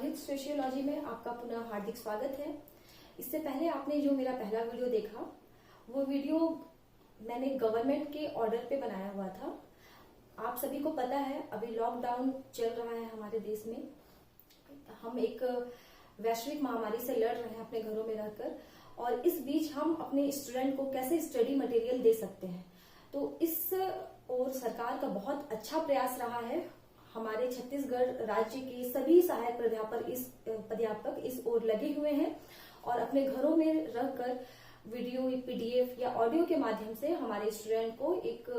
संगीत सोशियोलॉजी में आपका पुनः हार्दिक स्वागत है। इससे पहले आपने जो मेरा पहला वीडियो देखा वो वीडियो मैंने गवर्नमेंट के ऑर्डर पे बनाया हुआ था। आप सभी को पता है अभी लॉकडाउन चल रहा है हमारे देश में। हम एक वैश्विक महामारी से लड़ रहे हैं अपने घरों में रहकर, और इस बीच हम अपने स्टूडेंट को कैसे स्टडी मटेरियल दे सकते हैं। तो इस और सरकार का बहुत अच्छा प्रयास रहा है। हमारे छत्तीसगढ़ राज्य के सभी सहायक प्राध्यापक इस ओर लगे हुए हैं और अपने घरों में रहकर वीडियो, पीडीएफ या ऑडियो के माध्यम से हमारे स्टूडेंट को एक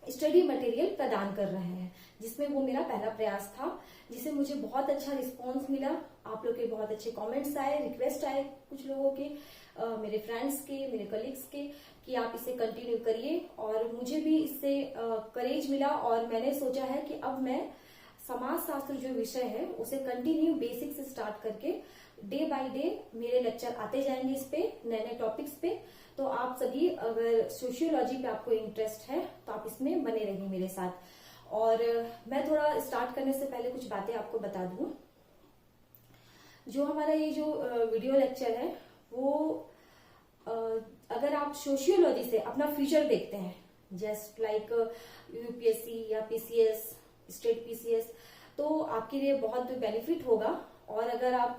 स्टडी मटेरियल प्रदान कर रहे हैं, जिसमें वो मेरा पहला प्रयास था, जिसे मुझे बहुत अच्छा रिस्पांस मिला। आप लोग के बहुत अच्छे कमेंट्स आए, रिक्वेस्ट आए कुछ लोगों के, मेरे फ्रेंड्स के, मेरे कलीग्स के, कि आप इसे कंटिन्यू करिए। और मुझे भी इससे करेज मिला और मैंने सोचा है कि अब मैं समाज शास्त्र जो विषय है उसे कंटिन्यू बेसिक से स्टार्ट करके डे बाय डे मेरे लेक्चर आते जाएंगे इस पे, नए नए टॉपिक्स पे। तो आप सभी अगर सोशियोलॉजी पे आपको इंटरेस्ट है तो आप इसमें बने रहिए मेरे साथ। और मैं थोड़ा स्टार्ट करने से पहले कुछ बातें आपको बता दूं। जो हमारा ये जो वीडियो लेक्चर है वो अगर आप सोशियोलॉजी से अपना फ्यूचर देखते हैं, जस्ट लाइक यूपीएससी या पीसीएस, स्टेट पीसीएस, तो आपके लिए बहुत बेनिफिट होगा। और अगर आप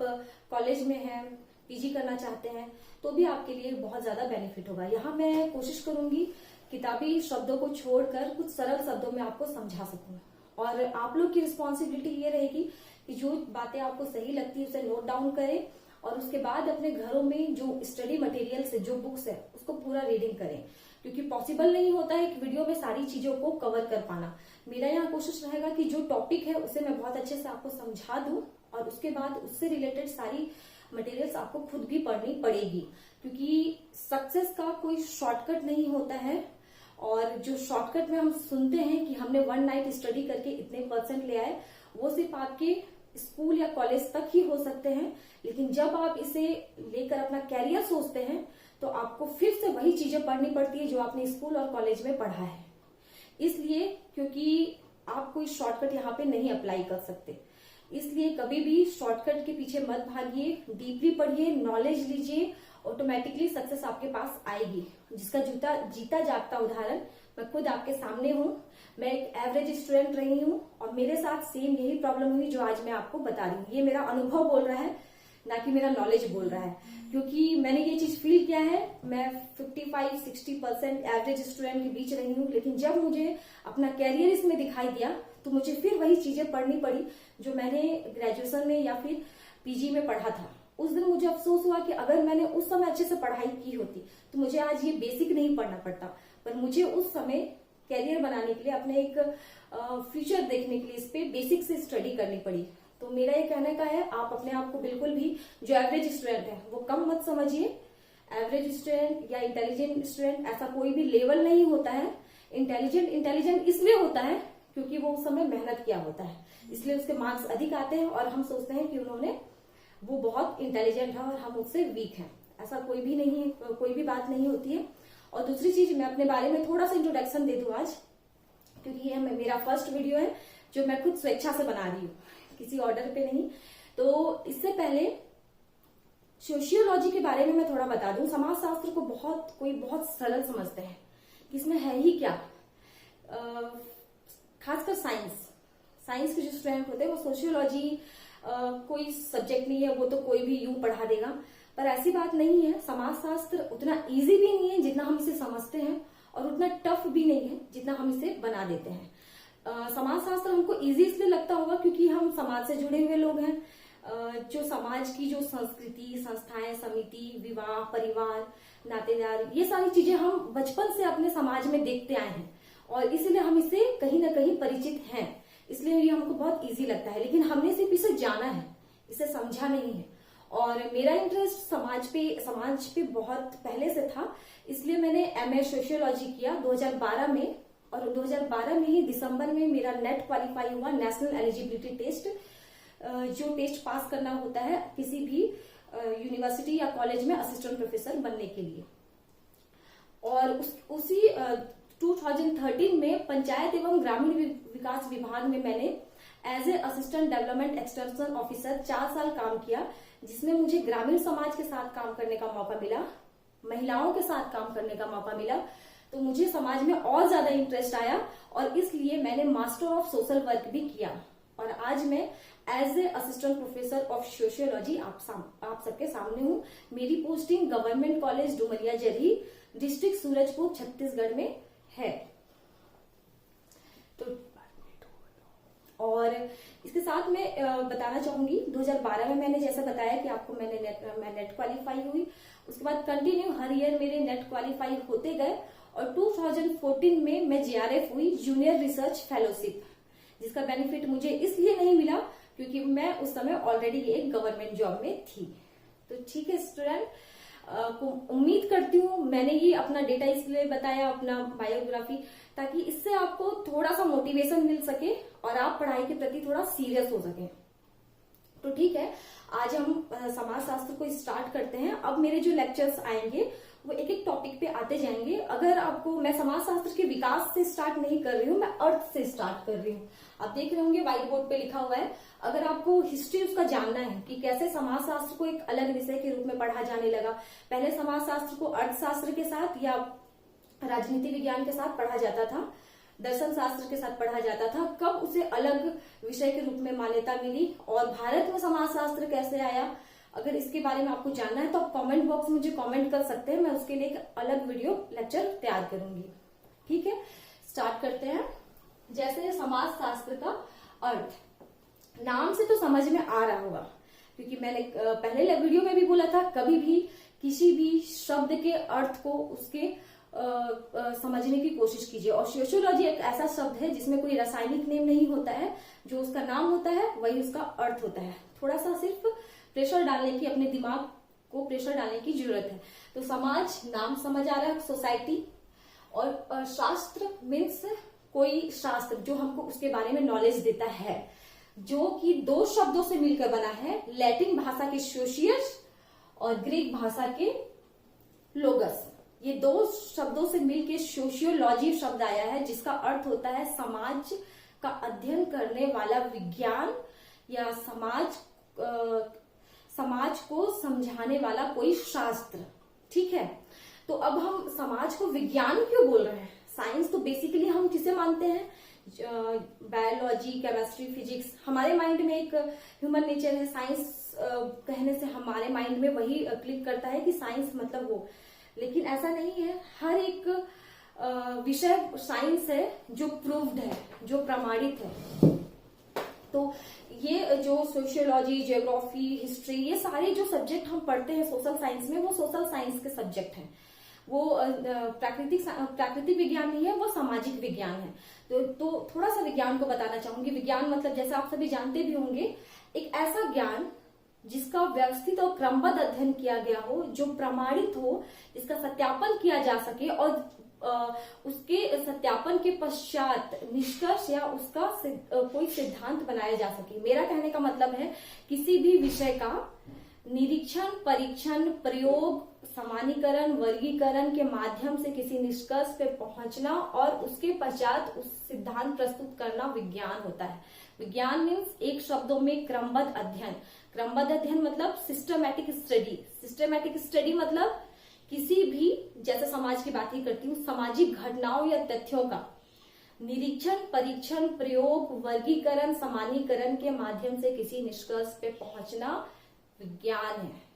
कॉलेज में हैं, पीजी करना चाहते हैं, तो भी आपके लिए बहुत ज्यादा बेनिफिट होगा। यहाँ मैं कोशिश करूंगी किताबी शब्दों को छोड़कर कुछ सरल शब्दों में आपको समझा सकूं। और आप लोग की रिस्पॉन्सिबिलिटी ये रहेगी कि जो बातें आपको सही लगती है उसे नोट डाउन करें और उसके बाद अपने घरों में जो स्टडी मटेरियल से जो बुक्स है उसको पूरा रीडिंग करें, क्योंकि पॉसिबल नहीं होता है एक वीडियो में सारी चीजों को कवर कर पाना। मेरा यहाँ कोशिश रहेगा कि जो टॉपिक है उसे मैं बहुत अच्छे से आपको समझा दूं और उसके बाद उससे रिलेटेड सारी मटेरियल्स आपको खुद भी पढ़नी पड़ेगी, क्योंकि सक्सेस का कोई शॉर्टकट नहीं होता है। और जो शॉर्टकट में हम सुनते हैं कि हमने वन नाइट स्टडी करके इतने % ले आए, वो सिर्फ आपके स्कूल या कॉलेज तक ही हो सकते हैं। लेकिन जब आप इसे लेकर अपना कैरियर सोचते हैं तो आपको फिर से वही चीजें पढ़नी पड़ती है जो आपने स्कूल और कॉलेज में पढ़ा है। इसलिए क्योंकि आप कोई शॉर्टकट यहाँ पे नहीं अप्लाई कर सकते, इसलिए कभी भी शॉर्टकट के पीछे मत भागिए, डीपली पढ़िए, नॉलेज लीजिए, ऑटोमेटिकली सक्सेस आपके पास आएगी। जिसका जीता जागता उदाहरण मैं खुद आपके सामने हूँ। मैं एक एवरेज स्टूडेंट रही हूँ और मेरे साथ सेम यही प्रॉब्लम हुई जो आज मैं आपको बता रही हूँ। ये मेरा अनुभव बोल रहा है, ना कि मेरा नॉलेज बोल रहा है, क्योंकि मैंने ये चीज फील किया है। मैं 55-60% एवरेज स्टूडेंट के बीच रही हूँ, लेकिन जब मुझे अपना कैरियर इसमें दिखाई दिया तो मुझे फिर वही चीजें पढ़नी पड़ी जो मैंने ग्रेजुएशन में या फिर पीजी में पढ़ा था। उस दिन मुझे अफसोस हुआ कि अगर मैंने उस समय अच्छे से पढ़ाई की होती तो मुझे आज ये बेसिक नहीं पढ़ना पड़ता। पर मुझे उस समय कैरियर बनाने के लिए, अपने एक फ्यूचर देखने के लिए इस पे बेसिक से स्टडी करनी पड़ी। तो मेरा ये कहने का है, आप अपने आप को बिल्कुल भी जो एवरेज स्टूडेंट है वो कम मत समझिए। एवरेज स्टूडेंट या इंटेलिजेंट स्टूडेंट ऐसा कोई भी लेवल नहीं होता है। इंटेलिजेंट इसलिए होता है क्योंकि वो उस समय मेहनत किया होता है, इसलिए उसके मार्क्स अधिक आते हैं और हम सोचते हैं कि वो बहुत इंटेलिजेंट है और हम उससे वीक हैं। ऐसा कोई भी नहीं है, कोई भी बात नहीं होती है। और दूसरी चीज, मैं अपने बारे में थोड़ा सा इंट्रोडक्शन दे दूं आज, क्योंकि ये मेरा फर्स्ट वीडियो है जो मैं खुद स्वेच्छा से बना रही हूँ, किसी ऑर्डर पे नहीं। तो इससे पहले सोशियोलॉजी के बारे में मैं थोड़ा बता दूं। समाज शास्त्र को कोई बहुत सरल समझते हैं कि इसमें है ही क्या। खासकर साइंस के जो स्टूडेंट होते हैं वो सोशियोलॉजी कोई सब्जेक्ट नहीं है, वो तो कोई भी यूं पढ़ा देगा, पर ऐसी बात नहीं है। समाज शास्त्र उतना इजी भी नहीं है जितना हम इसे समझते हैं, और उतना टफ भी नहीं है जितना हम इसे बना देते हैं। समाज शास्त्र हमको इजी इसलिए लगता होगा क्योंकि हम समाज से जुड़े हुए लोग हैं। जो समाज की जो संस्कृति, संस्थाएं, समिति, विवाह, परिवार, नातेदार, ये सारी चीजें हम बचपन से अपने समाज में देखते आए हैं और इसीलिए हम इसे कहीं ना कहीं परिचित हैं। इसलिए ये हमको बहुत इजी लगता है, लेकिन हमने सिर्फ इसे जाना है, इसे समझा नहीं है। और मेरा इंटरेस्ट समाज पे बहुत पहले से था, इसलिए मैंने एमए सोशियोलॉजी किया 2012 में। और 2012 में ही दिसंबर में मेरा नेट क्वालिफाई हुआ, नेशनल एलिजिबिलिटी टेस्ट, जो टेस्ट पास करना होता है किसी भी यूनिवर्सिटी या कॉलेज में असिस्टेंट प्रोफेसर बनने के लिए। और उसी 2013 में पंचायत एवं ग्रामीण विकास विभाग में मैंने as a assistant development extension officer 4 साल काम किया, जिसमें मुझे ग्रामीण समाज के साथ काम करने का मौका मिला, महिलाओं के साथ काम करने का मौका मिला। तो मुझे समाज में और ज्यादा इंटरेस्ट आया और इसलिए मैंने मास्टर ऑफ सोशल वर्क भी किया और आज मैं as a assistant professor of sociology आप सबके सामने हूँ। मेरी posting government college Dumaria Jarhi, district Surajpur, Chhattisgarh में है। तो और इसके साथ मैं बताना चाहूंगी 2012 में मैंने जैसा बताया कि आपको मैं नेट क्वालिफाई हुई, उसके बाद कंटिन्यू हर ईयर मेरे नेट क्वालिफाई होते गए और 2014 में मैं JRF हुई, जूनियर रिसर्च फेलोशिप, जिसका बेनिफिट मुझे इसलिए नहीं मिला क्योंकि मैं उस समय ऑलरेडी एक गवर्नमेंट जॉब में थी। तो ठीक है स्टूडेंट, उम्मीद करती हूँ मैंने ये अपना डेटा इसलिए बताया, अपना बायोग्राफी, ताकि इससे आपको थोड़ा सा मोटिवेशन मिल सके और आप पढ़ाई के प्रति थोड़ा सीरियस हो सके। तो ठीक है, आज हम समाज शास्त्र को स्टार्ट करते हैं। अब मेरे जो लेक्चर्स आएंगे वो एक एक टॉपिक पे आते जाएंगे। अगर आपको, मैं समाज शास्त्र के विकास से स्टार्ट नहीं कर रही हूँ, मैं अर्थ से स्टार्ट कर रही हूँ। आप देख रहे होंगे व्हाइट बोर्ड पे लिखा हुआ है। अगर आपको हिस्ट्री उसका जानना है कि कैसे समाज शास्त्र को एक अलग विषय के रूप में पढ़ा जाने लगा, पहले समाज शास्त्र को अर्थशास्त्र के साथ या राजनीति विज्ञान के साथ पढ़ा जाता था, दर्शन शास्त्र के साथ पढ़ा जाता था, कब उसे अलग विषय के रूप में मान्यता मिली और भारत में समाज शास्त्र कैसे आया, अगर इसके बारे में आपको जानना है तो आप कमेंट बॉक्स में मुझे कमेंट कर सकते हैं। मैं उसके लिए एक अलग वीडियो लेक्चर तैयार करूंगी। ठीक है, स्टार्ट करते हैं। जैसे समाज शास्त्र का अर्थ, नाम से तो समझ में आ रहा होगा क्योंकि मैंने पहले वीडियो में भी बोला था, कभी भी किसी भी शब्द के अर्थ को उसके समझने की कोशिश कीजिए। और सोशियोलॉजी एक ऐसा शब्द है जिसमें कोई रासायनिक नेम नहीं होता है, जो उसका नाम होता है वही उसका अर्थ होता है। थोड़ा सा सिर्फ प्रेशर डालने की, अपने दिमाग को प्रेशर डालने की जरूरत है। तो समाज, नाम समझ आ रहा है, सोसाइटी, और शास्त्र मीन्स कोई शास्त्र जो हमको उसके बारे में नॉलेज देता है, जो कि 2 शब्दों से मिलकर बना है, लैटिन भाषा के सोशियस और ग्रीक भाषा के लोगस। ये 2 शब्दों से मिलकर सोशियोलॉजी शब्द आया है, जिसका अर्थ होता है समाज का अध्ययन करने वाला विज्ञान या समाज को समझाने वाला कोई शास्त्र। ठीक है, तो अब हम समाज को विज्ञान क्यों बोल रहे हैं? साइंस तो बेसिकली हम किसे मानते हैं? Biology, chemistry, physics. हमारे माइंड में एक ह्यूमन नेचर है, साइंस कहने से हमारे माइंड में वही क्लिक करता है कि साइंस मतलब वो, लेकिन ऐसा नहीं है। हर एक विषय साइंस है जो प्रूव्ड है, जो प्रमाणित है। तो ये जो सोशियोलॉजी, ज्योग्राफी, हिस्ट्री, ये सारे जो सब्जेक्ट हम पढ़ते हैं सोशल साइंस में, वो सोशल साइंस के सब्जेक्ट हैं। वो प्राकृतिक विज्ञान नहीं है, वो सामाजिक विज्ञान है। तो थोड़ा सा विज्ञान को बताना चाहूंगी। विज्ञान मतलब जैसे आप सभी जानते भी होंगे, एक ऐसा ज्ञान जिसका व्यवस्थित और क्रमबद्ध अध्ययन किया गया हो, जो प्रमाणित हो, जिसका सत्यापन किया जा सके और उसके सत्यापन के पश्चात निष्कर्ष या उसका कोई सिद्धांत बनाया जा सके। मेरा कहने का मतलब है किसी भी विषय का निरीक्षण, परीक्षण, प्रयोग, सामान्यीकरण, वर्गीकरण के माध्यम से किसी निष्कर्ष पे पहुंचना और उसके पश्चात उस सिद्धांत प्रस्तुत करना विज्ञान होता है। विज्ञान मीन्स एक शब्दों में क्रमबद्ध अध्ययन। क्रमबद्ध अध्ययन मतलब सिस्टमैटिक स्टडी। सिस्टमैटिक स्टडी मतलब किसी भी, जैसे समाज की बात ही करती हूँ, सामाजिक घटनाओं या तथ्यों का निरीक्षण, परीक्षण, प्रयोग, वर्गीकरण, सामान्यीकरण के माध्यम से किसी निष्कर्ष पे पहुंचना विज्ञान है।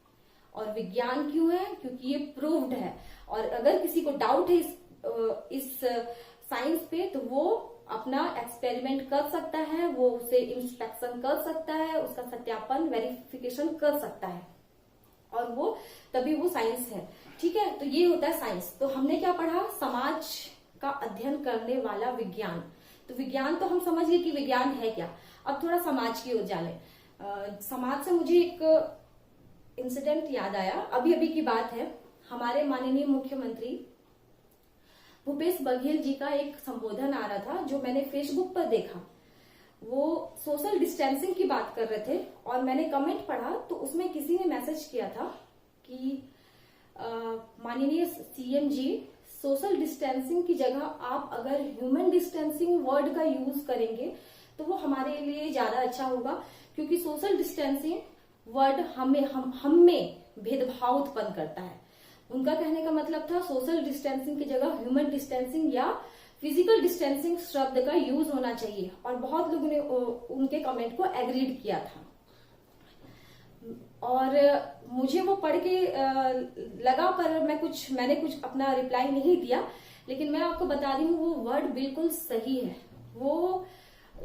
और विज्ञान क्यों है? क्योंकि ये प्रूव्ड है। और अगर किसी को डाउट है इस साइंस पे, तो वो अपना एक्सपेरिमेंट कर सकता है, वो उसे इंस्पेक्शन कर सकता है, उसका सत्यापन, वेरिफिकेशन कर सकता है, और वो तभी वो साइंस है। ठीक है, तो ये होता है साइंस। तो हमने क्या पढ़ा? समाज का अध्ययन करने वाला विज्ञान। तो विज्ञान तो हम समझ गए कि विज्ञान है क्या। अब थोड़ा समाज की ओर जाने। समाज से मुझे एक इंसिडेंट याद आया, अभी अभी की बात है। हमारे माननीय मुख्यमंत्री भूपेश बघेल जी का एक संबोधन आ रहा था, जो मैंने फेसबुक पर देखा। वो सोशल डिस्टेंसिंग की बात कर रहे थे और मैंने कमेंट पढ़ा, तो उसमें किसी ने मैसेज किया था कि माननीय सीएम जी, सोशल डिस्टेंसिंग की जगह आप अगर ह्यूमन डिस्टेंसिंग वर्ड का यूज करेंगे तो वो हमारे लिए ज्यादा अच्छा होगा, क्योंकि सोशल डिस्टेंसिंग वर्ड हम में भेदभाव उत्पन्न करता है। उनका कहने का मतलब था सोशल डिस्टेंसिंग की जगह ह्यूमन डिस्टेंसिंग या फिजिकल डिस्टेंसिंग शब्द का यूज होना चाहिए, और बहुत लोगों ने उनके कमेंट को एग्रीड किया था। और मुझे वो पढ़ के लगा, पर मैंने कुछ अपना रिप्लाई नहीं दिया, लेकिन मैं आपको बता रही हूँ वो वर्ड बिल्कुल सही है। वो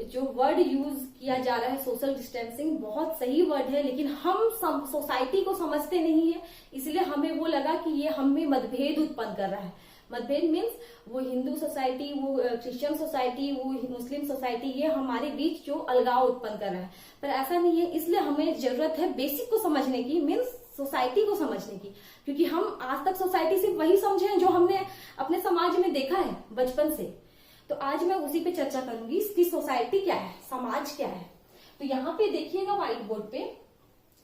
जो वर्ड यूज किया जा रहा है सोशल डिस्टेंसिंग बहुत सही वर्ड है, लेकिन हम सोसाइटी को समझते नहीं है, इसलिए हमें वो लगा कि ये हम में मतभेद उत्पन्न कर रहा है। मतभेद मीन्स वो हिंदू सोसाइटी, वो क्रिश्चियन सोसाइटी, वो मुस्लिम सोसाइटी, ये हमारे बीच जो अलगाव उत्पन्न कर रहा है, पर ऐसा नहीं है। इसलिए हमें जरूरत है बेसिक को समझने की, मीन्स सोसाइटी को समझने की, क्योंकि हम आज तक सोसाइटी सिर्फ वही समझे हैं जो हमने अपने समाज में देखा है बचपन से। तो आज मैं उसी पे चर्चा करूंगी, इसकी सोसाइटी क्या है, समाज क्या है। तो यहाँ पे देखिएगा व्हाइट बोर्ड पे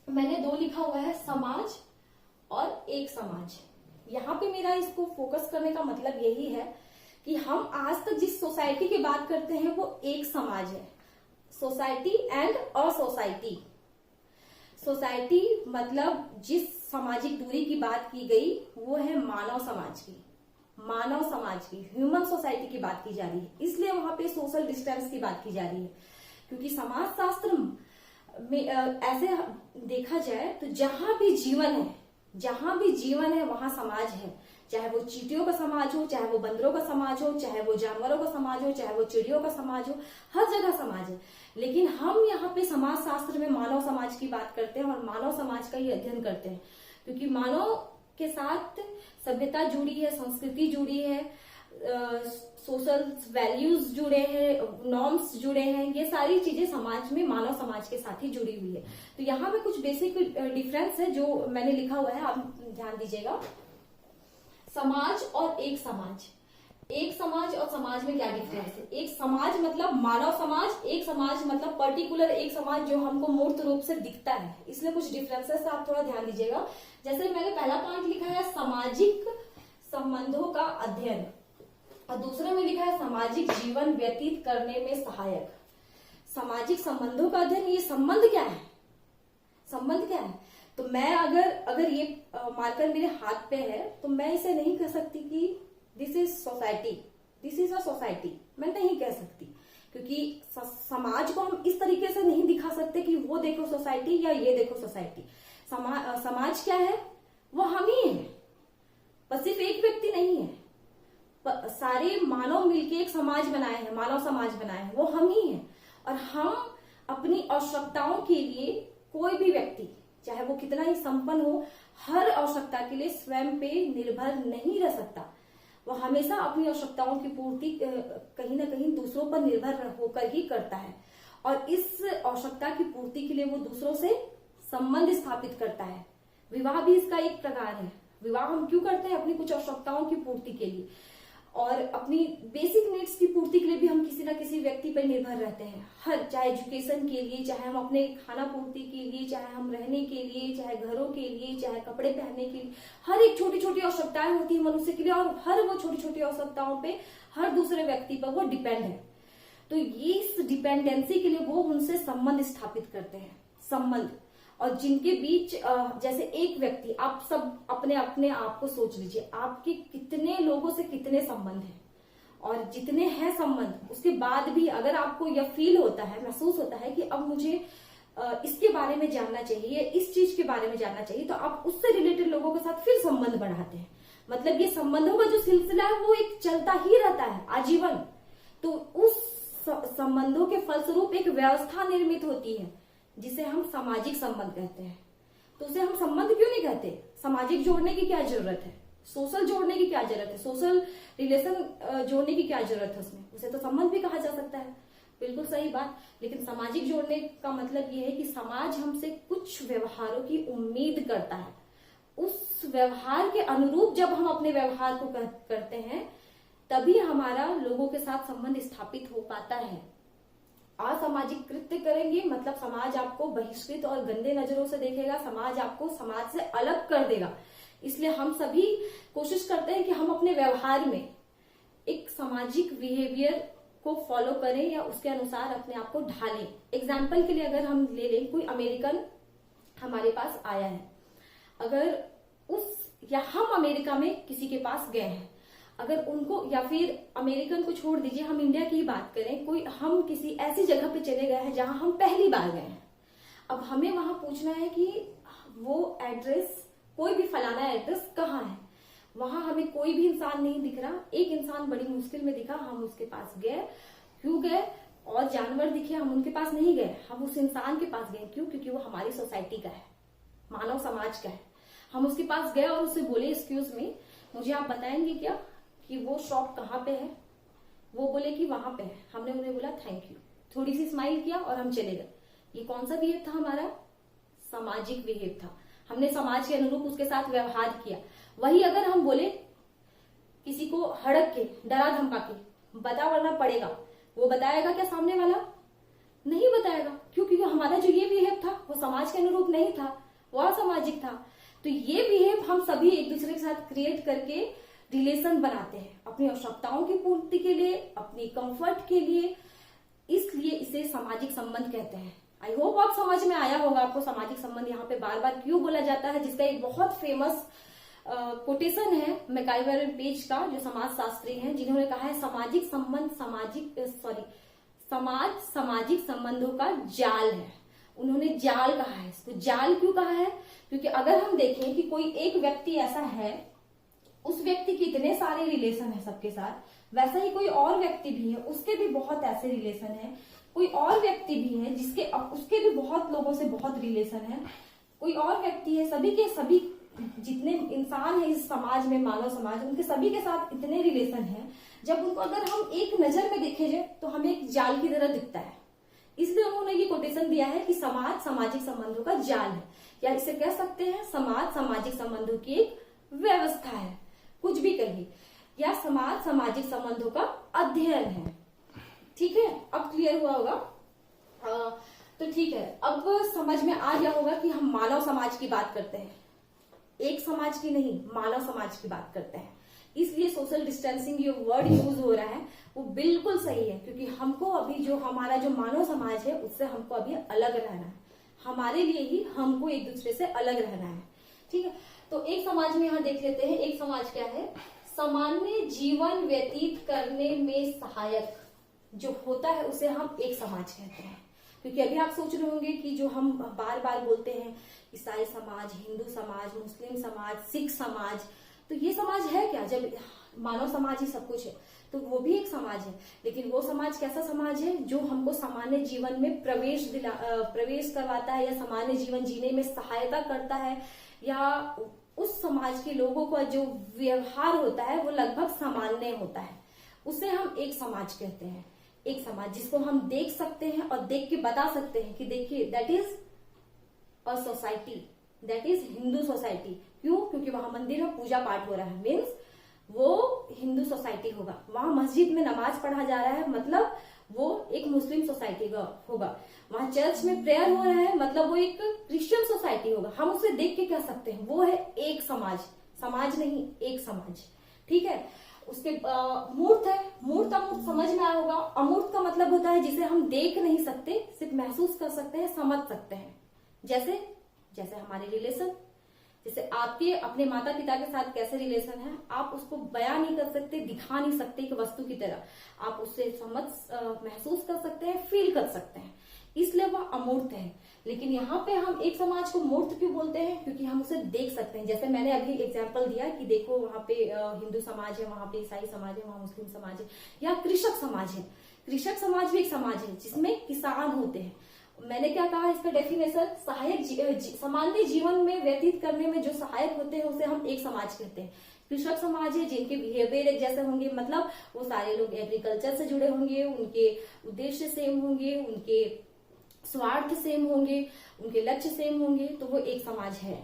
मैंने 2 लिखा हुआ है, समाज और एक समाज। यहाँ पे मेरा इसको फोकस करने का मतलब यही है कि हम आज तक जिस सोसाइटी की बात करते हैं वो एक समाज है। Society and a society. Society मतलब जिस सामाजिक दूरी की बात की गई वो है मानव समाज की, ह्यूमन सोसाइटी की बात की जा रही है, इसलिए वहां पे सोशल डिस्टेंस की बात की जा रही है। क्योंकि समाज शास्त्र में ऐसे देखा जाए तो जहां भी जीवन है वहां समाज है। चाहे वो चींटियों का समाज हो, चाहे वो बंदरों का समाज हो, चाहे वो जानवरों का समाज हो, चाहे वो चिड़ियों का समाज हो, हर जगह समाज है। लेकिन हम यहाँ पे समाज शास्त्र में मानव समाज की बात करते हैं और मानव समाज का ही अध्ययन करते हैं, क्योंकि मानव के साथ सभ्यता जुड़ी है, संस्कृति जुड़ी है, सोशल वैल्यूज जुड़े हैं, नॉर्म्स जुड़े हैं, ये सारी चीजें समाज में मानव समाज के साथ ही जुड़ी हुई है। तो यहाँ पे कुछ बेसिक डिफरेंस है जो मैंने लिखा हुआ है, आप ध्यान दीजिएगा। समाज और एक समाज और समाज में क्या डिफरेंस है? एक समाज मतलब मानव समाज, एक समाज मतलब पर्टिकुलर एक समाज जो हमको मूर्त रूप से दिखता है, इसलिए कुछ डिफरेंसेस आप थोड़ा ध्यान दीजिएगा। जैसे मैंने पहला पॉइंट लिखा है सामाजिक संबंधों का अध्ययन, और दूसरे में लिखा है सामाजिक जीवन व्यतीत करने में सहायक। सामाजिक संबंधों का अध्ययन, ये संबंध क्या है? तो मैं अगर ये मार्कर मेरे हाथ पे है तो मैं इसे नहीं कह सकती कि this is society, this is a society, मैं नहीं कह सकती, क्योंकि समाज को हम इस तरीके से नहीं दिखा सकते कि वो देखो सोसाइटी या ये देखो सोसाइटी। समाज क्या है? वो हम ही है, बस सिर्फ एक व्यक्ति नहीं है, सारे मानव मिलके एक समाज बनाए हैं, मानव समाज बनाए हैं, वो हम ही हैं। और हम अपनी आवश्यकताओं के लिए, कोई भी व्यक्ति चाहे वो कितना ही संपन्न हो, हर आवश्यकता के लिए स्वयं पे निर्भर नहीं रह सकता। वो हमेशा अपनी आवश्यकताओं की पूर्ति कहीं ना कहीं दूसरों पर निर्भर होकर ही करता है, और इस आवश्यकता की पूर्ति के लिए वो दूसरों से संबंध स्थापित करता है। विवाह भी इसका एक प्रकार है। विवाह हम क्यों करते हैं? अपनी कुछ आवश्यकताओं की पूर्ति के लिए, और अपनी बेसिक नीड्स की पूर्ति के लिए भी हम किसी ना किसी व्यक्ति पर निर्भर रहते हैं। हर, चाहे एजुकेशन के लिए, चाहे हम अपने खाना पूर्ति के लिए, चाहे हम रहने के लिए, चाहे घरों के लिए, चाहे कपड़े पहनने के लिए, हर एक छोटी छोटी आवश्यकताएं होती है मनुष्य के लिए, और हर वो छोटी छोटी आवश्यकताओं पे हर दूसरे व्यक्ति पर वो डिपेंड है। तो ये इस डिपेंडेंसी के लिए वो उनसे संबंध स्थापित करते हैं, संबंध। और जिनके बीच जैसे एक व्यक्ति, आप सब अपने अपने आप को सोच लीजिए, आपके कितने लोगों से कितने संबंध हैं, और जितने हैं संबंध, उसके बाद भी अगर आपको यह फील होता है, महसूस होता है कि अब मुझे इसके बारे में जानना चाहिए, इस चीज के बारे में जानना चाहिए, तो आप उससे रिलेटेड लोगों के साथ फिर संबंध बढ़ाते हैं। मतलब ये संबंधों का जो सिलसिला है वो एक चलता ही रहता है आजीवन। तो उस संबंधों के फलस्वरूप एक व्यवस्था निर्मित होती है जिसे हम सामाजिक संबंध कहते हैं। तो उसे हम संबंध क्यों नहीं कहते? सामाजिक जोड़ने की क्या जरूरत है? सोशल जोड़ने की क्या जरूरत है? सोशल रिलेशन जोड़ने की क्या जरूरत है उसमें? उसे तो संबंध भी कहा जा सकता है। बिल्कुल सही बात। लेकिन सामाजिक जोड़ने का मतलब ये है कि समाज हमसे कुछ व्यवहारों की उम्मीद करता है, उस व्यवहार के अनुरूप जब हम अपने व्यवहार को करते हैं तभी हमारा लोगों के साथ संबंध स्थापित हो पाता है। असामाजिक कृत्य करेंगे मतलब समाज आपको बहिष्कृत और गंदे नजरों से देखेगा, समाज आपको समाज से अलग कर देगा। इसलिए हम सभी कोशिश करते हैं कि हम अपने व्यवहार में एक सामाजिक बिहेवियर को फॉलो करें या उसके अनुसार अपने आप को ढालें। एग्जाम्पल के लिए अगर हम ले लें, कोई अमेरिकन हमारे पास आया है, अगर या हम अमेरिका में किसी के पास गए हैं, अगर उनको, या फिर अमेरिकन को छोड़ दीजिए, हम इंडिया की ही बात करें, कोई हम किसी ऐसी जगह पे चले गए हैं जहां हम पहली बार गए हैं। अब हमें वहां पूछना है कि वो एड्रेस, कोई भी फलाना एड्रेस कहाँ है। वहां हमें कोई भी इंसान नहीं दिख रहा, एक इंसान बड़ी मुश्किल में दिखा, हम उसके पास गए। क्यों गए? और जानवर दिखे, हम उनके पास नहीं गए, हम उस इंसान के पास गए। क्यों? क्योंकि वो हमारी सोसाइटी का है, मानव समाज का है। हम उसके पास गए और उससे बोले, एक्सक्यूज मी, मुझे आप बताएंगे क्या कि वो शॉप कहाँ पे है? वो बोले कि वहां पे है। हमने उन्हें बोला थैंक यू, थोड़ी सी स्माइल किया और हम चले गए। ये कौन सा बिहेव था? हमारा सामाजिक बिहेव था। हमने समाज के अनुरूप उसके साथ व्यवहार किया। वही अगर हम बोले किसी को हड़क के, डरा धमका के, बताना पड़ेगा, वो बताएगा क्या सामने वाला? नहीं बताएगा। क्यों? क्योंकि हमारा जो ये बिहेव था वो समाज के अनुरूप नहीं था, वो असामाजिक था। तो ये बिहेव हम सभी एक दूसरे के साथ क्रिएट करके रिलेशन बनाते हैं, अपनी आवश्यकताओं की पूर्ति के लिए, अपनी कंफर्ट के लिए। इसलिए इसे सामाजिक संबंध कहते हैं। आई होप आप समझ में आया होगा आपको सामाजिक संबंध यहाँ पे बार बार क्यों बोला जाता है, जिसका एक बहुत फेमस कोटेशन है मैकाइवर एंड पेज का, जो समाज शास्त्री हैं, जिन्होंने कहा है सामाजिक संबंध समाज सामाजिक संबंधों का जाल है। उन्होंने जाल कहा है इसको। जाल क्यों कहा है? क्योंकि अगर हम देखें कि कोई एक व्यक्ति ऐसा है, उस व्यक्ति के इतने सारे रिलेशन है सबके साथ, वैसा ही कोई और व्यक्ति भी है, उसके भी बहुत ऐसे रिलेशन है। कोई और व्यक्ति भी है उसके भी बहुत लोगों से बहुत रिलेशन है। कोई और व्यक्ति है, सभी के सभी जितने इंसान है इस समाज में, मानव समाज, उनके सभी के साथ इतने रिलेशन है। जब उनको अगर हम एक नजर में देखे जाए तो हमें एक जाल की तरह दिखता है। इसलिए उन्होंने ये कोटेशन दिया है कि समाज सामाजिक संबंधों का जाल है, या इसे कह सकते हैं समाज सामाजिक संबंधों की एक व्यवस्था है, कुछ भी कहिए, या समाज सामाजिक संबंधों का अध्ययन है। ठीक है, अब क्लियर हुआ होगा। तो ठीक है, अब समझ में आ गया होगा कि हम मानव समाज की बात करते हैं, एक समाज की नहीं, मानव समाज की बात करते हैं। इसलिए सोशल डिस्टेंसिंग जो वर्ड यूज हो रहा है वो बिल्कुल सही है, क्योंकि हमको अभी जो हमारा जो मानव समाज है उससे हमको अभी अलग रहना है। हमारे लिए ही हमको एक दूसरे से अलग रहना है। ठीक है, तो एक समाज में यहाँ देख लेते हैं। एक समाज क्या है? सामान्य जीवन व्यतीत करने में सहायक जो होता है उसे हम एक समाज कहते हैं। क्योंकि अभी आप सोच रहे होंगे कि जो हम बार बार बोलते हैं, ईसाई समाज, हिंदू समाज, मुस्लिम समाज, सिख समाज, तो ये समाज है क्या? जब मानव समाज ही सब कुछ है तो वो भी एक समाज है। लेकिन वो समाज कैसा समाज है? जो हमको सामान्य जीवन में प्रवेश करवाता है, या सामान्य जीवन जीने में सहायता करता है, या उस समाज के लोगों का जो व्यवहार होता है वो लगभग सामान्य होता है, उसे हम एक समाज कहते हैं। एक समाज जिसको हम देख सकते हैं और देख के बता सकते हैं कि देखिए that is a society, that is Hindu society. क्यों? क्योंकि वहां मंदिर में पूजा पाठ हो रहा है, मीन्स वो हिंदू सोसाइटी होगा। वहां मस्जिद में नमाज पढ़ा जा रहा है, मतलब वो एक मुस्लिम सोसाइटी का होगा। वहां चर्च में प्रेयर हो रहा है, मतलब वो एक क्रिश्चियन सोसाइटी होगा। हम उसे देख के कह सकते हैं वो है एक समाज, समाज नहीं एक समाज। ठीक है, उसके मूर्त है, मूर्त अमूर्त समझ में आया होगा। अमूर्त का मतलब होता है जिसे हम देख नहीं सकते, सिर्फ महसूस कर सकते हैं, समझ सकते हैं। जैसे हमारे रिलेशन, जैसे आपके अपने माता पिता के साथ कैसे रिलेशन है, आप उसको बयां नहीं कर सकते, दिखा नहीं सकते एक वस्तु की तरह। आप उससे महसूस कर सकते हैं, फील कर सकते हैं, इसलिए वह अमूर्त है। लेकिन यहाँ पे हम एक समाज को मूर्त क्यों बोलते हैं? क्योंकि हम उसे देख सकते हैं। जैसे मैंने अभी एग्जाम्पल दिया कि देखो वहां पे हिंदू समाज है, वहां पे ईसाई समाज है, वहां मुस्लिम समाज है, या कृषक समाज है। कृषक समाज भी एक समाज है जिसमें किसान होते हैं। मैंने क्या कहा इसका डेफिनेशन? सहायक सामान्य जीवन में व्यतीत करने में जो सहायक होते हैं उसे हम एक समाज कहते हैं। कृषक समाज है जिनके बिहेवियर एक जैसे होंगे, मतलब वो सारे लोग एग्रीकल्चर से जुड़े होंगे, उनके उद्देश्य सेम होंगे, उनके स्वार्थ सेम होंगे, उनके लक्ष्य सेम होंगे, तो वो एक समाज है।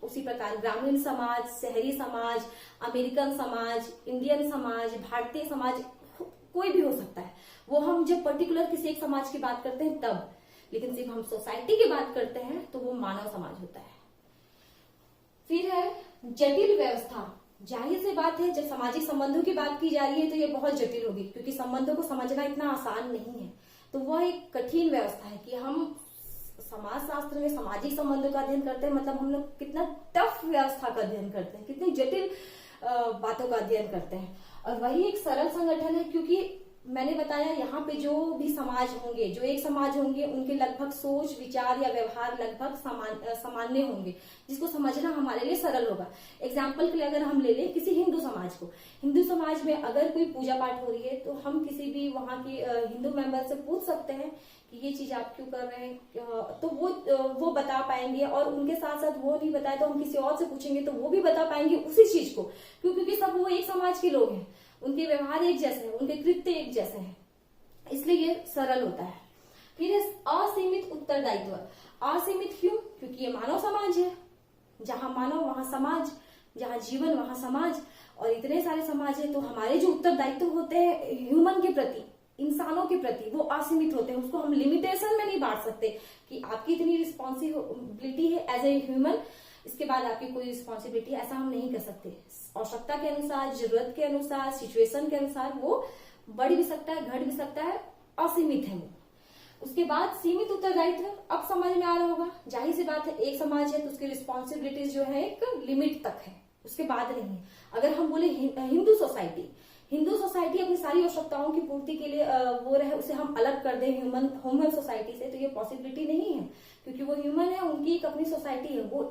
उसी प्रकार ग्रामीण समाज, शहरी समाज, अमेरिकन समाज, इंडियन समाज, भारतीय समाज, कोई भी हो सकता है। वो हम जब पर्टिकुलर किसी एक समाज की बात करते हैं तब, लेकिन सिर्फ हम सोसाइटी की बात करते हैं तो वो मानव समाज होता है। फिर है जटिल व्यवस्था। जाहिर सी बात है, जब सामाजिक संबंधों की बात की जा रही है तो ये बहुत जटिल होगी, क्योंकि संबंधों को समझना इतना आसान नहीं है। तो वह एक कठिन व्यवस्था है कि हम समाज शास्त्र में सामाजिक संबंधों का अध्ययन करते हैं, मतलब हम लोग कितना टफ व्यवस्था का अध्ययन करते हैं, कितनी जटिल बातों का अध्ययन करते हैं। और वही एक सरल संगठन है, क्योंकि मैंने बताया यहाँ पे जो भी समाज होंगे, जो एक समाज होंगे, उनके लगभग सोच विचार या व्यवहार लगभग सामान्य होंगे, जिसको समझना हमारे लिए सरल होगा। एग्जाम्पल के लिए अगर हम ले लें किसी हिंदू समाज को, हिंदू समाज में अगर कोई पूजा पाठ हो रही है तो हम किसी भी वहाँ के हिंदू मेंबर से पूछ सकते हैं कि ये चीज आप क्यों कर रहे हैं, तो वो बता पाएंगे। और उनके साथ साथ वो नहीं बताए तो हम किसी और से पूछेंगे तो वो भी बता पाएंगे उसी चीज को, क्योंकि सब वो एक समाज के लोग हैं, उनके व्यवहार एक जैसे हैं, उनके कृत्य एक जैसे हैं, इसलिए ये सरल होता है। फिर असीमित उत्तरदायित्व। असीमित क्यों? क्योंकि ये मानव समाज है, जहां मानव वहां समाज, जहां जीवन वहां समाज, और इतने सारे समाज है, तो हमारे जो उत्तरदायित्व होते हैं ह्यूमन के प्रति, इंसानों के प्रति, वो असीमित होते हैं। उसको हम लिमिटेशन में नहीं बांट सकते कि आपकी इतनी रिस्पॉन्सिबिलिटी है एज ए ह्यूमन, इसके बाद आपकी कोई रिस्पॉन्सिबिलिटी, ऐसा हम नहीं कर सकते। आवश्यकता के अनुसार, जरूरत के अनुसार, सिचुएशन के अनुसार वो बढ़ भी सकता है, घट भी सकता है, असीमित है वो। उसके बाद सीमित उत्तरदायित्व, अब समझ में आ रहा होगा, जाहिर सी बात है एक समाज है तो उसकी रिस्पॉन्सिबिलिटीज जो है एक लिमिट तक है, उसके बाद नहीं है। अगर हम बोले हिंदू सोसाइटी अपनी सारी आवश्यकताओं की पूर्ति के लिए वो रहे, उसे हम अलग कर दें ह्यूमन सोसाइटी से, तो ये पॉसिबिलिटी नहीं है, क्योंकि वो ह्यूमन है, उनकी एक अपनी सोसाइटी है, वो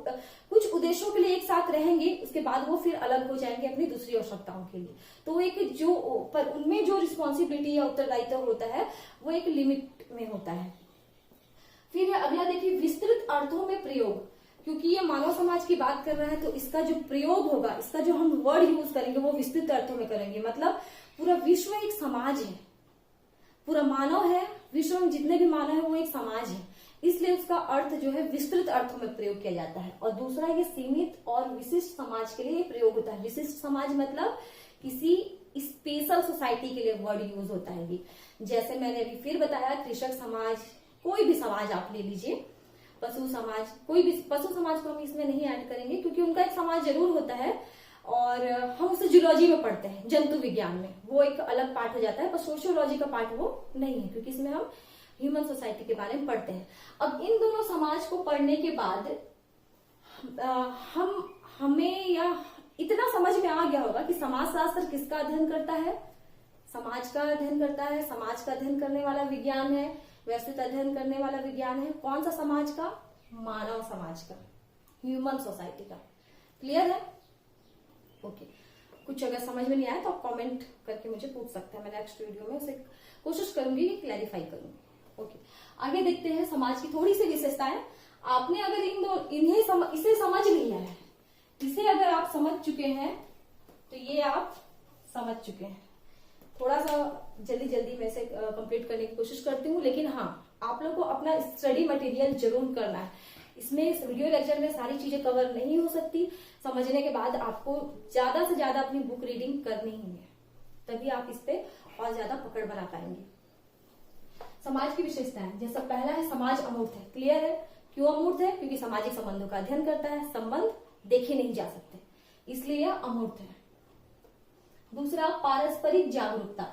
कुछ उद्देश्यों के लिए एक साथ रहेंगे, उसके बाद वो फिर अलग हो जाएंगे अपनी दूसरी आवश्यकताओं के लिए। तो एक जो पर उनमें जो रिस्पॉन्सिबिलिटी या उत्तरदायित्व होता है वो एक लिमिट में होता है। फिर अगला देखिए, विस्तृत अर्थों में प्रयोग। क्योंकि ये मानव समाज की बात कर रहा है तो इसका जो प्रयोग होगा, इसका जो हम वर्ड यूज करेंगे वो विस्तृत अर्थों में करेंगे। मतलब पूरा विश्व एक समाज है, पूरा मानव है, विश्व में जितने भी मानव है वो एक समाज है, इसलिए उसका अर्थ जो है विस्तृत अर्थों में प्रयोग किया जाता है। और दूसरा, ये सीमित और विशिष्ट समाज के लिए प्रयोग होता है। विशिष्ट समाज मतलब किसी स्पेशल सोसाइटी के लिए वर्ड यूज होता है ये। जैसे मैंने अभी फिर बताया, कृषक समाज, कोई भी समाज आप ले लीजिए, पशु समाज, कोई भी पशु समाज को हम इसमें नहीं ऐड करेंगे, क्योंकि उनका एक समाज जरूर होता है और हम उसे जूलॉजी में पढ़ते हैं, जंतु विज्ञान में, वो एक अलग पार्ट हो जाता है, पर सोशियोलॉजी का पार्ट वो नहीं है, क्योंकि इसमें हम ह्यूमन सोसाइटी के बारे में पढ़ते हैं। अब इन दोनों समाज को पढ़ने के बाद हमें या इतना समझ में आ गया होगा कि समाज शास्त्र किसका अध्ययन करता है, समाज का अध्ययन करता है। समाज का अध्ययन करने वाला विज्ञान है, व्यवस्थित अध्ययन करने वाला विज्ञान है। कौन सा समाज का? मानव समाज का, ह्यूमन सोसाइटी का। क्लियर है? ओके। कुछ अगर समझ में नहीं आया तो आप कमेंट करके मुझे पूछ सकते हैं, मैं नेक्स्ट वीडियो में उसे कोशिश करूंगी कि क्लैरिफाई करूंगी। ओके, आगे देखते हैं समाज की थोड़ी सी विशेषताएं। आपने अगर इसे समझ लिया है, इसे अगर आप समझ चुके हैं तो ये आप समझ चुके हैं। थोड़ा सा जल्दी मैं इसे कंप्लीट करने की कोशिश करती हूँ, लेकिन हाँ, आप लोग को अपना स्टडी मटेरियल जरूर करना है। इसमें इस वीडियो लेक्चर में सारी चीजें कवर नहीं हो सकती। समझने के बाद आपको ज्यादा से ज्यादा अपनी बुक रीडिंग करनी ही है, तभी आप इस पे और ज्यादा पकड़ बना पाएंगे। समाज की विशेषताएं, जैसा पहला है, समाज अमूर्त है। क्लियर है? क्यों अमूर्त है? क्योंकि सामाजिक संबंधों का अध्ययन करता है, संबंध देखे नहीं जा सकते, इसलिए यह अमूर्त है। दूसरा, पारस्परिक जागरूकता।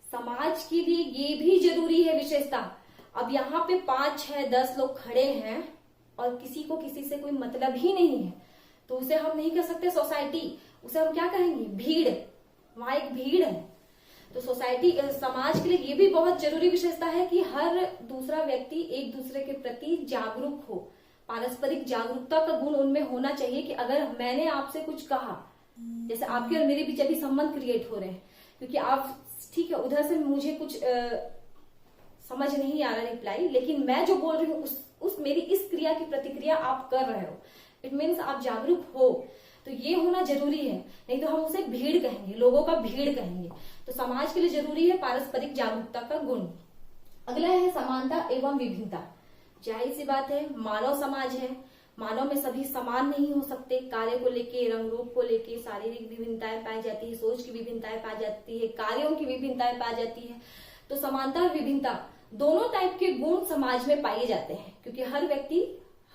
समाज के लिए ये भी जरूरी है विशेषता। अब यहाँ पे 5, 6, 10 लोग खड़े हैं और किसी को किसी से कोई मतलब ही नहीं है, तो उसे हम नहीं कह सकते सोसाइटी, उसे हम क्या कहेंगे? भीड़। वहां एक भीड़ है। तो सोसाइटी, समाज के लिए ये भी बहुत जरूरी विशेषता है कि हर दूसरा व्यक्ति एक दूसरे के प्रति जागरूक हो। पारस्परिक जागरूकता का गुण उनमें होना चाहिए कि अगर मैंने आपसे कुछ कहा, जैसे आपके और मेरे बीच अभी संबंध क्रिएट हो रहे हैं, क्योंकि आप, ठीक है, उधर से मुझे कुछ समझ नहीं आ रहा रिप्लाई, लेकिन मैं जो बोल रही हूँ उस मेरी इस क्रिया की प्रतिक्रिया आप कर रहे हो, इट मीन्स आप जागरूक हो। तो ये होना जरूरी है, नहीं तो हम उसे भीड़ कहेंगे, लोगों का भीड़ कहेंगे। तो समाज के लिए जरूरी है पारस्परिक जागरूकता का गुण। अगला है समानता एवं विभिन्नता। जाहिर सी बात है, मानव समाज है, मानव में सभी समान नहीं हो सकते। कार्य को लेके, रंग रूप को लेके शारीरिक विभिन्नताएं पाई जाती है, सोच की विभिन्नताएं पाई जाती है, कार्यों की विभिन्नताएं पाई जाती है। तो समानता और विभिन्नता दोनों टाइप के गुण समाज में पाए जाते हैं, क्योंकि हर व्यक्ति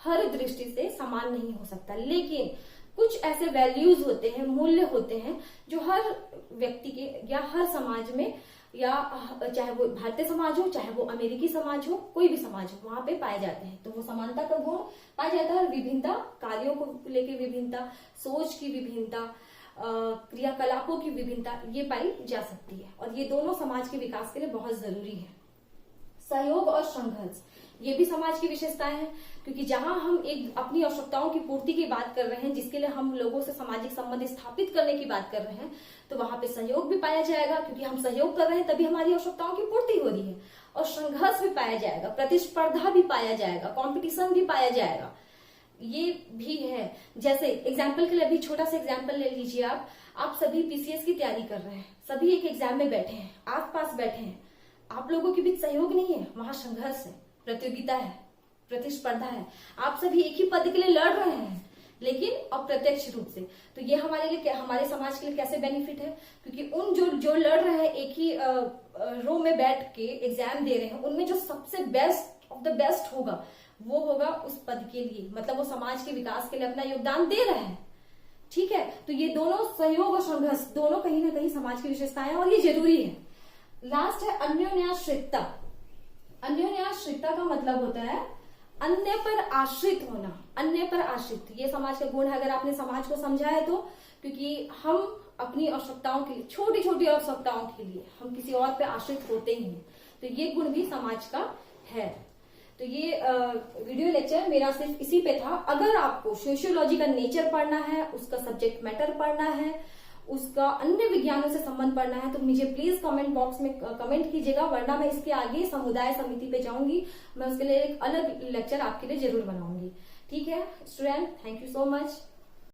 हर दृष्टि से समान नहीं हो सकता। लेकिन कुछ ऐसे वैल्यूज होते हैं, मूल्य होते हैं जो हर व्यक्ति के या हर समाज में, या चाहे वो भारतीय समाज हो, चाहे वो अमेरिकी समाज हो, कोई भी समाज हो, वहां पे पाए जाते हैं। तो वो समानता का गुण पाया जाता है। विभिन्नता, कार्यों को लेकर विभिन्नता, सोच की विभिन्नता, क्रियाकलापों की विभिन्नता ये पाई जा सकती है, और ये दोनों समाज के विकास के लिए बहुत जरूरी है। सहयोग और संघर्ष ये भी समाज की विशेषताएं हैं, क्योंकि जहां हम एक अपनी आवश्यकताओं की पूर्ति की बात कर रहे हैं, जिसके लिए हम लोगों से सामाजिक संबंध स्थापित करने की बात कर रहे हैं, तो वहां पे सहयोग भी पाया जाएगा, क्योंकि हम सहयोग कर रहे हैं तभी हमारी आवश्यकताओं की पूर्ति हो रही है। और संघर्ष भी पाया जाएगा, प्रतिस्पर्धा भी पाया जाएगा, कॉम्पिटिशन भी पाया जाएगा, ये भी है। जैसे एग्जाम्पल के लिए अभी छोटा सा एग्जाम्पल ले लीजिए, आप सभी पीसीएस की तैयारी कर रहे हैं, सभी एक एग्जाम में बैठे हैं, आस पास बैठे हैं, आप लोगों के बीच सहयोग नहीं है, वहां संघर्ष है, प्रतियोगिता है, प्रतिस्पर्धा है। आप सभी एक ही पद के लिए लड़ रहे हैं, लेकिन अप्रत्यक्ष रूप से। तो ये हमारे लिए, हमारे समाज के लिए कैसे बेनिफिट है, क्योंकि उन जो लड़ रहे हैं, एक ही रो में बैठ के एग्जाम दे रहे हैं, उनमें जो सबसे बेस्ट ऑफ द बेस्ट होगा वो होगा उस पद के लिए, मतलब वो समाज के विकास के लिए अपना योगदान दे रहे हैं। ठीक है, तो ये दोनों सहयोग और संघर्ष दोनों कहीं ना कहीं समाज की विशेषताएं हैं, और ये जरूरी है। लास्ट है अन्योन्याश्रितता। अन्योन्याश्रितता का मतलब होता है अन्य पर आश्रित होना, अन्य पर आश्रित। ये समाज का गुण है, अगर आपने समाज को समझा है तो, क्योंकि हम अपनी आवश्यकताओं के लिए, छोटी छोटी आवश्यकताओं के लिए हम किसी और पे आश्रित होते ही हैं, तो ये गुण भी समाज का है। तो ये वीडियो लेक्चर मेरा सिर्फ इसी पे था। अगर आपको सोशियोलॉजी का नेचर पढ़ना है, उसका सब्जेक्ट मैटर पढ़ना है, उसका अन्य विज्ञानों से संबंध पढ़ना है, तो मुझे प्लीज कमेंट बॉक्स में कमेंट कीजिएगा, वरना मैं इसके आगे समुदाय समिति पे जाऊंगी, मैं उसके लिए एक अलग लेक्चर आपके लिए जरूर बनाऊंगी। ठीक है student, thank you so much.